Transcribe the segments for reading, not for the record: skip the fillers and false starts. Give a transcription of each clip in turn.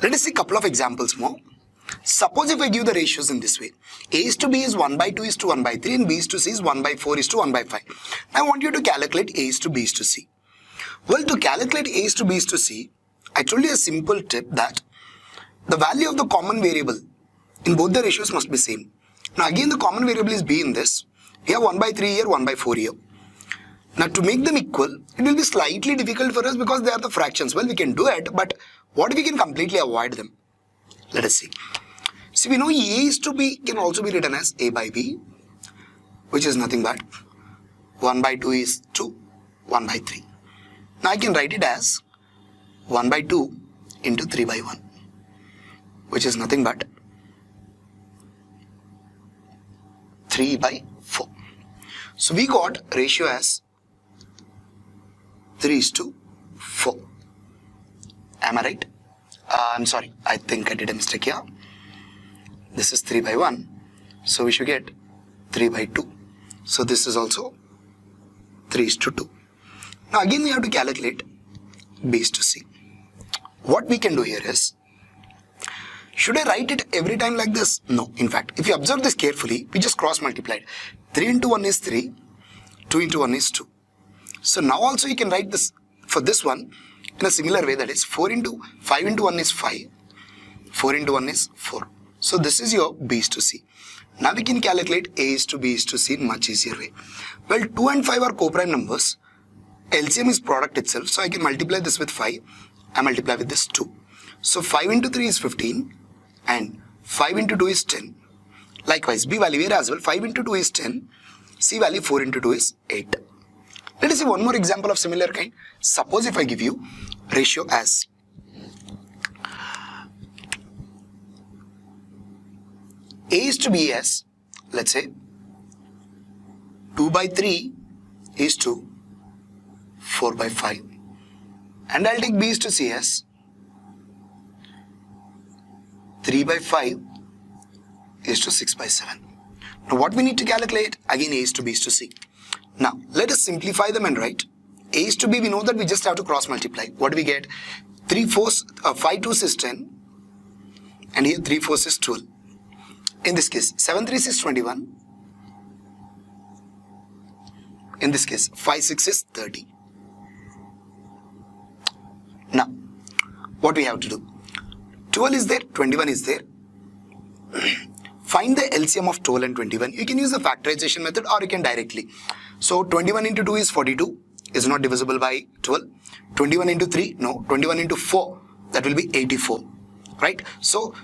Let us see a couple of examples more. Suppose if I give the ratios in this way, A is to B is 1 by 2 is to 1 by 3 and B is to C is 1 by 4 is to 1 by 5. I want you to calculate A is to B is to C. Well, to calculate A is to B is to C, I told you a simple tip that the value of the common variable in both the ratios must be same. Now again the common variable is B in this. We have 1 by 3 here, 1 by 4 here. Now to make them equal, it will be slightly difficult for us because they are the fractions. Well, we can do it, but what if we can completely avoid them? Let us see. See, we know A is to B can also be written as A by B, which is nothing but 1 by 2 is 2, 1 by 3. Now I can write it as 1 by 2 into 3 by 1, which is nothing but 3 by 4. So we got ratio as 3 is to 4. Am I right? I'm sorry, I think I did a mistake here. This is 3 by 1. So we should get 3 by 2. So this is also 3 is to 2. Now again we have to calculate B is to C. What we can do here is, should I write it every time like this? No. In fact, if you observe this carefully, we just cross multiplied. 3 into 1 is 3, 2 into 1 is 2. So now also you can write this for this one in a similar way, that is 5 into 1 is 5, 4 into 1 is 4. So this is your B is to C. Now we can calculate A is to B is to C in much easier way. Well, 2 and 5 are co-prime numbers. LCM is product itself, so I can multiply this with 5. I multiply with this 2. So 5 into 3 is 15 and 5 into 2 is 10. Likewise, B value here as well. 5 into 2 is 10. C value 4 into 2 is 8. Let us see one more example of similar kind. Suppose if I give you ratio as A is to B as, let's say, 2 by 3 is to 4 by 5. And I'll take B is to C as 3 by 5 is to 6 by 7. Now what we need to calculate? Again A is to B is to C. Now let us simplify them and write A is to B. We know that we just have to cross multiply. What do we get? 5 2s is 10 and here 3 4s is 12. In this case 7 3s is 21. In this case 5 6 is 30. Now what we have to do? 12 is there, 21 is there. Find the LCM of 12 and 21. You can use the factorization method or you can directly. So 21 into 2 is 42, is not divisible by 12. 21 into 3, no. 21 into 4, that will be 84, right? So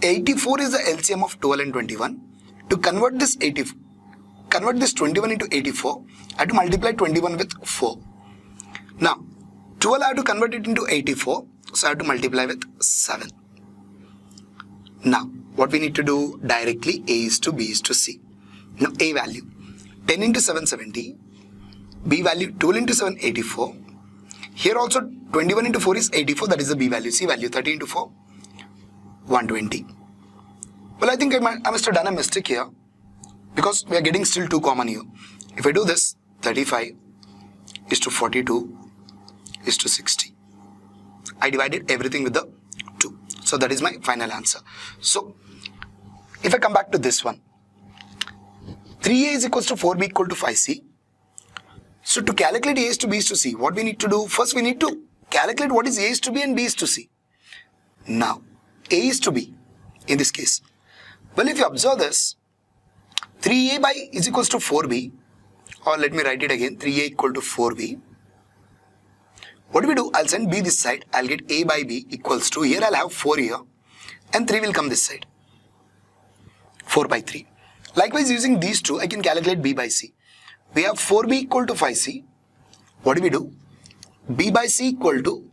84 is the LCM of 12 and 21. To convert this 21 into 84, I have to multiply 21 with 4. Now 12 I have to convert it into 84, so I have to multiply with 7. Now what we need to do? Directly A is to B is to C. Now A value 10 into 7 70, B value 12 into 7 84. Here also 21 into 4 is 84, that is the B value. C value 30 into 4 120. Well, I think I must have done a mistake here because we are getting still 2 common here. If I do this, 35 is to 42 is to 60. I divided everything with the 2. So that is my final answer. So if I come back to this one, 3A is equals to 4B equal to 5C. So to calculate A is to B is to C, what we need to do? First we need to calculate what is A is to B and B is to C. Now A is to B in this case. Well, if you observe this, 3A by is equals to 4B, or let me write it again, 3A equal to 4B. What do we do? I'll send B this side. I'll get A by B equals to, here I'll have 4 here and 3 will come this side. 4 by 3. Likewise, using these two, I can calculate B by C. We have 4B equal to 5C. What do we do? B by C equal to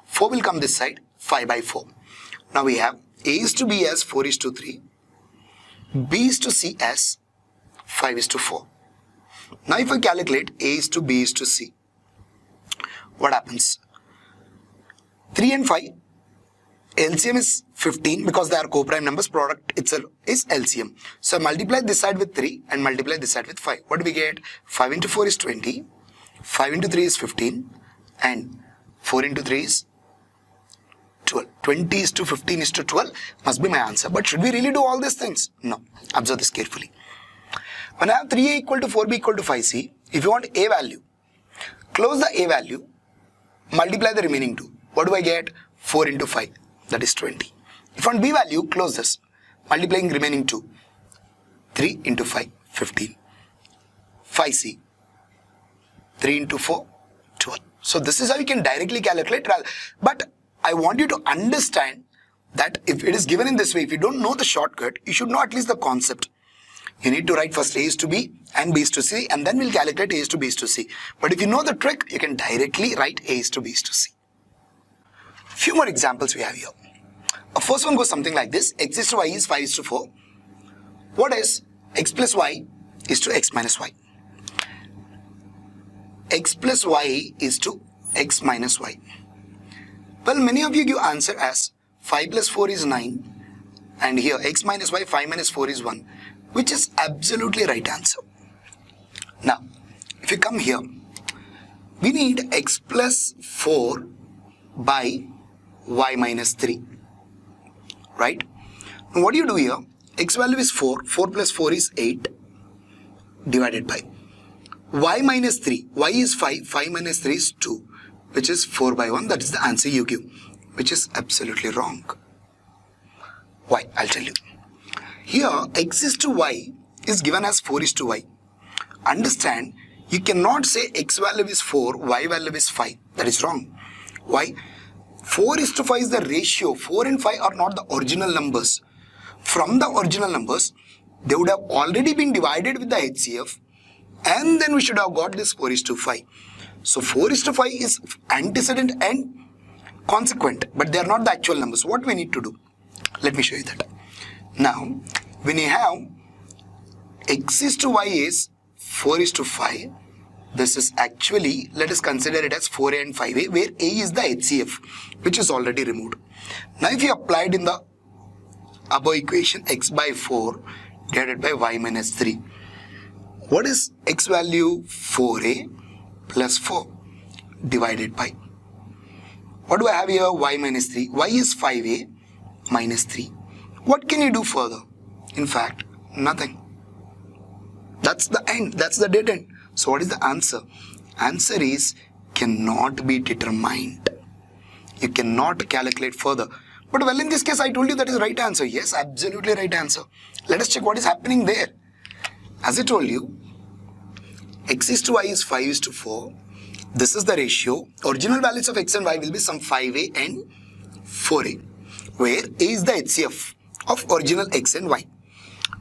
4 will come this side, 5 by 4. Now we have A is to B as 4 is to 3. B is to C as 5 is to 4. Now if I calculate A is to B is to C, what happens? 3 and 5, LCM is 15 because they are co-prime numbers, product itself is LCM. So multiply this side with 3 and multiply this side with 5. What do we get? 5 into 4 is 20, 5 into 3 is 15 and 4 into 3 is 12. 20 is to 15 is to 12 must be my answer. But should we really do all these things? No. Observe this carefully. When I have 3a equal to 4b equal to 5c, if you want a value, close the a value, multiply the remaining 2. What do I get? 4 into 5, that is 20. If I want b value, close this, multiplying remaining 2. 3 into 5, 15. 5c, 3 into 4, 12. So this is how you can directly calculate. But I want you to understand that if it is given in this way, if you don't know the shortcut, you should know at least the concept. You need to write first a is to b and b is to c, and then we'll calculate a is to b is to c. But if you know the trick, you can directly write a is to b is to c. Few more examples we have here. The first one goes something like this. X is to y is 5 is to 4. What is x plus y is to x minus y? X plus y is to x minus y. Well, many of you give answer as 5 plus 4 is 9, and here x minus y, 5 minus 4 is 1, which is absolutely right answer. Now, if you come here, we need x plus 4 by y minus 3, right? Now, what do you do here? X value is 4, 4 plus 4 is 8, divided by y minus 3, y is 5, 5 minus 3 is 2, which is 4 by 1, that is the answer you give, which is absolutely wrong. Why? I'll tell you. Here, x is to y is given as 4 is to y. Understand, you cannot say x value is 4, y value is 5. That is wrong. Why? 4 is to 5 is the ratio. 4 and 5 are not the original numbers. From the original numbers, they would have already been divided with the HCF, and then we should have got this 4 is to 5. So 4 is to 5 is antecedent and consequent, but they are not the actual numbers. What we need to do? Let me show you that. Now, when you have x is to y is 4 is to 5, this is actually, let us consider it as 4a and 5a, where a is the HCF, which is already removed. Now, if you applied in the above equation, x by 4 divided by y minus 3. What is x value? 4a plus 4 divided by, what do I have here? Y minus 3. Y is 5a minus 3. What can you do further? In fact, nothing. That's the end. That's the dead end. So what is the answer? Answer is cannot be determined. You cannot calculate further. But well, in this case, I told you that is right answer. Yes, absolutely right answer. Let us check what is happening there. As I told you, x is to y is 5 is to 4. This is the ratio. Original values of x and y will be some 5a and 4a, where a is the HCF of original x and y.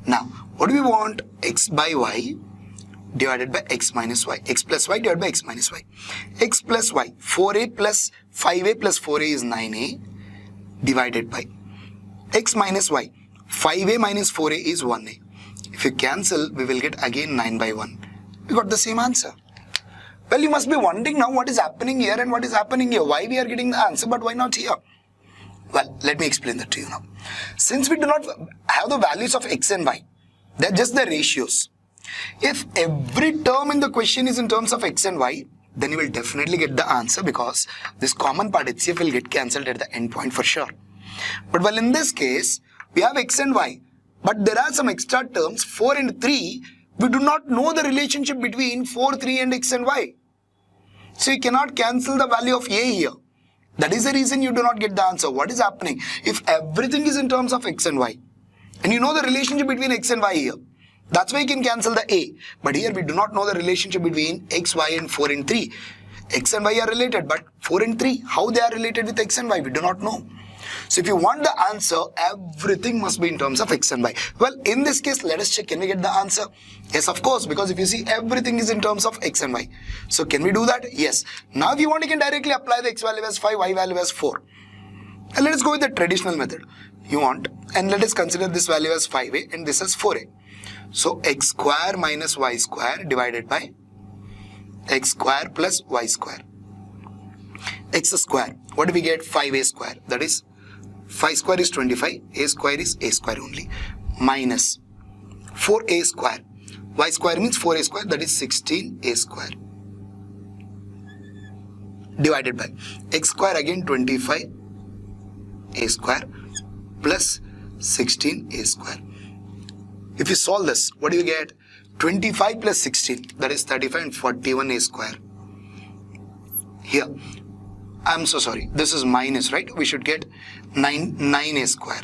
Now, what do we want? X by y divided by x minus y. X plus y divided by x minus y. X plus y. 4a plus 5a plus 4a is 9a divided by x minus y. 5a minus 4a is 1a. If you cancel, we will get again 9 by 1. We got the same answer. Well, you must be wondering now what is happening here and what is happening here. Why we are getting the answer, but why not here? Well, let me explain that to you now. Since we do not have the values of x and y, they are just the ratios. If every term in the question is in terms of x and y, then you will definitely get the answer, because this common part HCF will get cancelled at the end point for sure. But well, in this case, we have x and y, but there are some extra terms, 4 and 3. We do not know the relationship between 4, 3 and x and y. So you cannot cancel the value of a here. That is the reason you do not get the answer. What is happening? If everything is in terms of x and y, and you know the relationship between x and y here, that's why you can cancel the a. But here we do not know the relationship between x, y and 4 and 3. X and y are related, but 4 and 3, how they are related with x and y, we do not know. So if you want the answer, everything must be in terms of x and y. Well, in this case, let us check, can we get the answer? Yes, of course, because if you see, everything is in terms of x and y. So can we do that? Yes. Now if you want, you can directly apply the x value as 5, y value as 4. And let us go with the traditional method. You want, and let us consider this value as 5a and this as 4a. So x square minus y square divided by x square plus y square. X square, what do we get? 5a square, that is 5 square is 25, a square is a square only, minus 4a square. Y square means 4a square, that is 16a square. Divided by x square again 25 a square plus 16a square. If you solve this, what do you get? 25 plus 16, that is 35, and 41a square. Here, I'm so sorry, this is minus, right? We should get 9a square.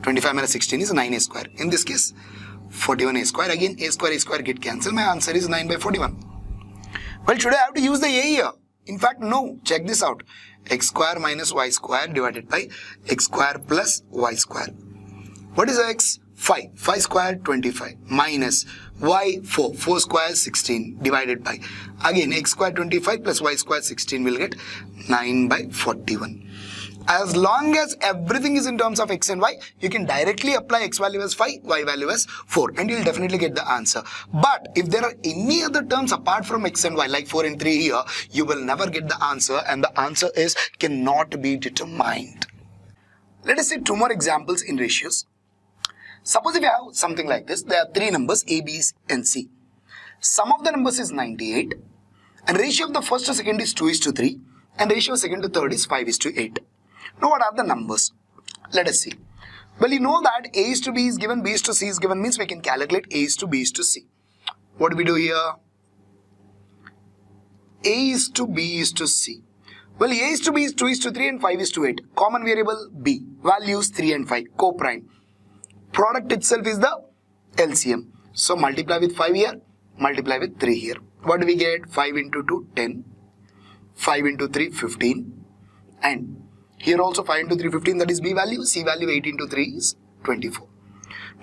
25 minus 16 is 9a square. In this case, 41a square. Again, a square get cancelled. My answer is 9 by 41. Well, should I have to use the a here? In fact, no. Check this out. X square minus y square divided by x square plus y square. What is x? 5. 5 square 25 minus y 4. 4 square 16 divided by, again, x square 25 plus y square 16 will get 9 by 41. As long as everything is in terms of x and y, you can directly apply x value as 5, y value as 4, and you'll definitely get the answer. But if there are any other terms apart from x and y, like 4 and 3 here, you will never get the answer, and the answer is cannot be determined. Let us see 2 more examples in ratios. Suppose if you have something like this, there are 3 numbers a, b, and c. Sum of the numbers is 98, and ratio of the first to second is 2:3, and ratio of second to third is 5:8. Now what are the numbers? Let us see. Well, you know that a is to b is given, b is to c is given, means we can calculate a is to b is to c. What do we do here? A is to b is to c. Well, a is to b is 2:3 and 5:8. Common variable b. Values 3 and 5. Co-prime. Product itself is the LCM. So multiply with 5 here, multiply with 3 here. What do we get? 5 into 2, 10. 5 into 3, 15. And here also 5 into 3, 15, that is b value. C value 8 into 3 is 24.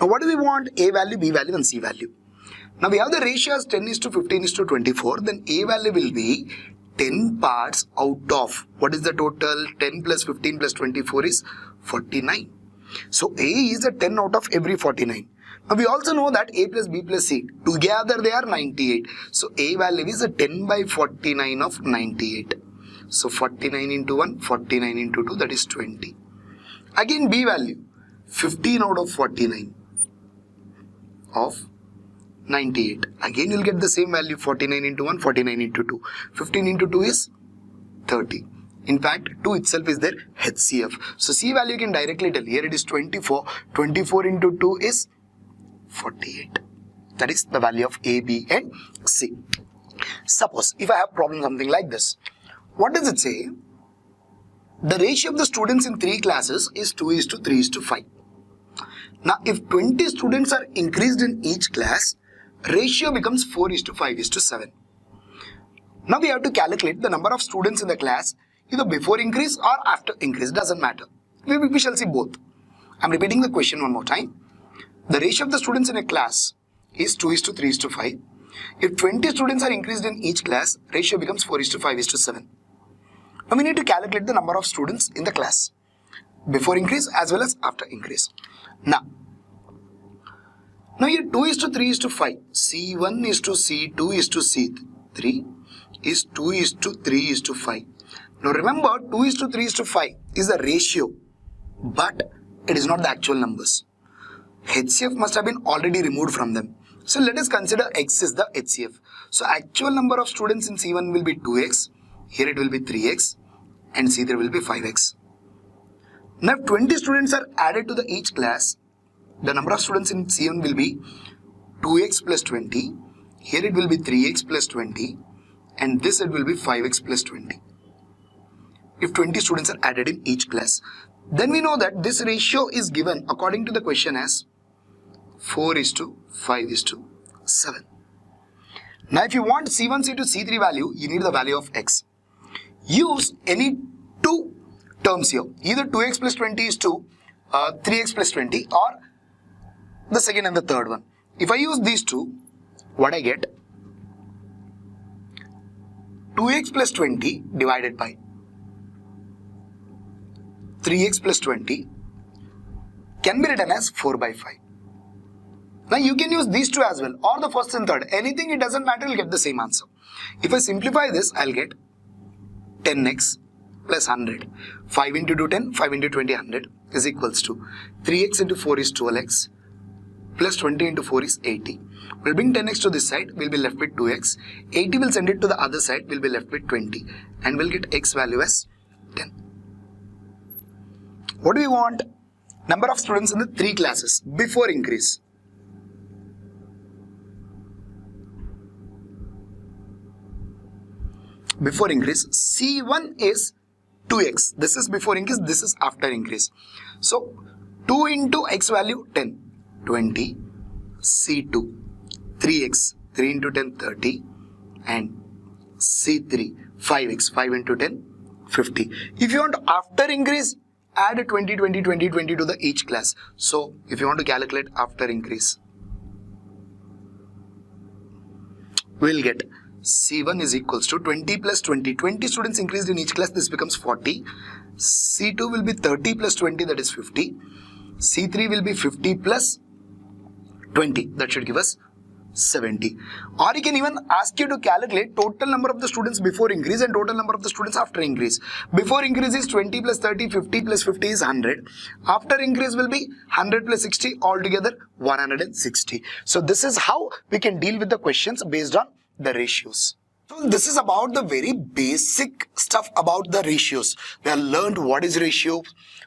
Now what do we want? A value, b value, and c value. Now we have the ratio as 10 is to 15 is to 24. Then a value will be 10 parts out of, what is the total? 10 plus 15 plus 24 is 49. So a is a 10 out of every 49. Now we also know that a plus b plus c, together they are 98. So a value is a 10 by 49 of 98. So 49 into 1, 49 into 2, that is 20. Again b value, 15 out of 49 of 98. Again you'll get the same value, 49 into 1, 49 into 2. 15 into 2 is 30. In fact, 2 itself is their HCF. So c value you can directly tell. Here it is 24. 24 into 2 is 48. That is the value of A, B and C. Suppose if I have problem something like this. What does it say? The ratio of the students in 3 classes is 2:3:5. Now, if 20 students are increased in each class, ratio becomes 4:5:7. Now, we have to calculate the number of students in the class either before increase or after increase. Doesn't matter. We shall see both. I'm repeating the question one more time. The ratio of the students in a class is 2:3:5. If 20 students are increased in each class, ratio becomes 4:5:7. Now we need to calculate the number of students in the class before increase as well as after increase. Now here 2:3:5. C1 is to C2 is to C3 is 2:3:5. Now remember, 2:3:5 is the ratio, but it is not the actual numbers. HCF must have been already removed from them. So let us consider X is the HCF. So actual number of students in C1 will be 2x, here it will be 3x, and C3 will be 5x. Now if 20 students are added to the each class, the number of students in C1 will be 2x plus 20, here it will be 3x plus 20, and this it will be 5x plus 20. If 20 students are added in each class, then we know that this ratio is given according to the question as 4:5:7. Now if you want C1, C2, C3 value, you need the value of X. Use any 2 terms here. Either 2x plus 20 is to 3x plus 20, or the second and the third one. If I use these two, what I get? 2x plus 20 divided by 3x plus 20 can be written as 4/5. Now you can use these two as well, or the first and third. Anything, it doesn't matter, you'll get the same answer. If I simplify this, I'll get 10x plus 100. 5 into 2, 10, 5 into 20, 100 is equals to 3x into 4 is 12x plus 20 into 4 is 80. We'll bring 10x to this side, we'll be left with 2x. 80 will send it to the other side, we'll be left with 20. And we'll get x value as 10. What do we want? Number of students in the 3 classes before increase. Before increase, C1 is 2x. This is before increase, this is after increase. So 2 into x value 10, 20, C2, 3x, 3 into 10, 30, and C3, 5x, 5 into 10, 50. If you want after increase, add a 20, 20, 20, 20 to the each class. So if you want to calculate after increase, we'll get C1 is equals to 20 plus 20. 20 students increased in each class, this becomes 40. C2 will be 30 plus 20, that is 50. C3 will be 50 plus 20, that should give us 70. Or you can even ask you to calculate total number of the students before increase and total number of the students after increase. Before increase is 20 plus 30, 50 plus 50 is 100. After increase will be 100 plus 60, altogether 160. So this is how we can deal with the questions based on the ratios. So this is about the very basic stuff about the ratios. We have learned what is ratio.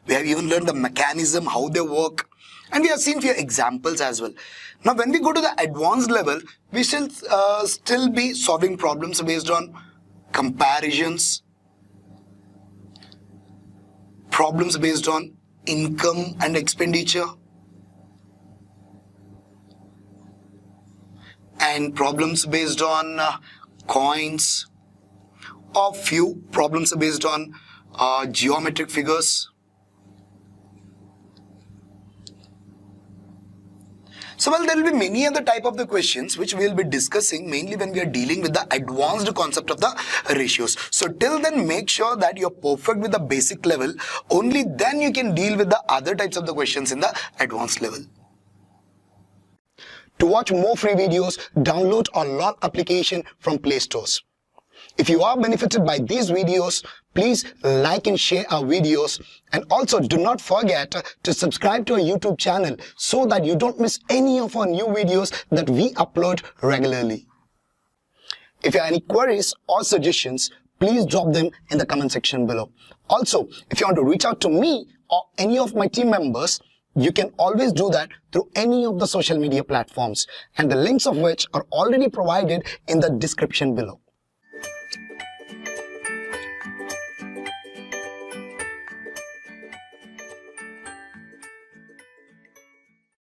We have even learned the mechanism, how they work. And we have seen few examples as well. Now when we go to the advanced level, we shall still be solving problems based on comparisons, problems based on income and expenditure, and problems based on coins, or few problems based on geometric figures. So well, there will be many other type of the questions which we will be discussing mainly when we are dealing with the advanced concept of the ratios. So till then, make sure that you're perfect with the basic level. Only then you can deal with the other types of the questions in the advanced level. To watch more free videos, download our LOL application from Play Stores. If you are benefited by these videos, please like and share our videos, and also do not forget to subscribe to our YouTube channel so that you don't miss any of our new videos that we upload regularly. If you have any queries or suggestions, please drop them in the comment section below. Also, if you want to reach out to me or any of my team members, you can always do that through any of the social media platforms, and the links of which are already provided in the description below.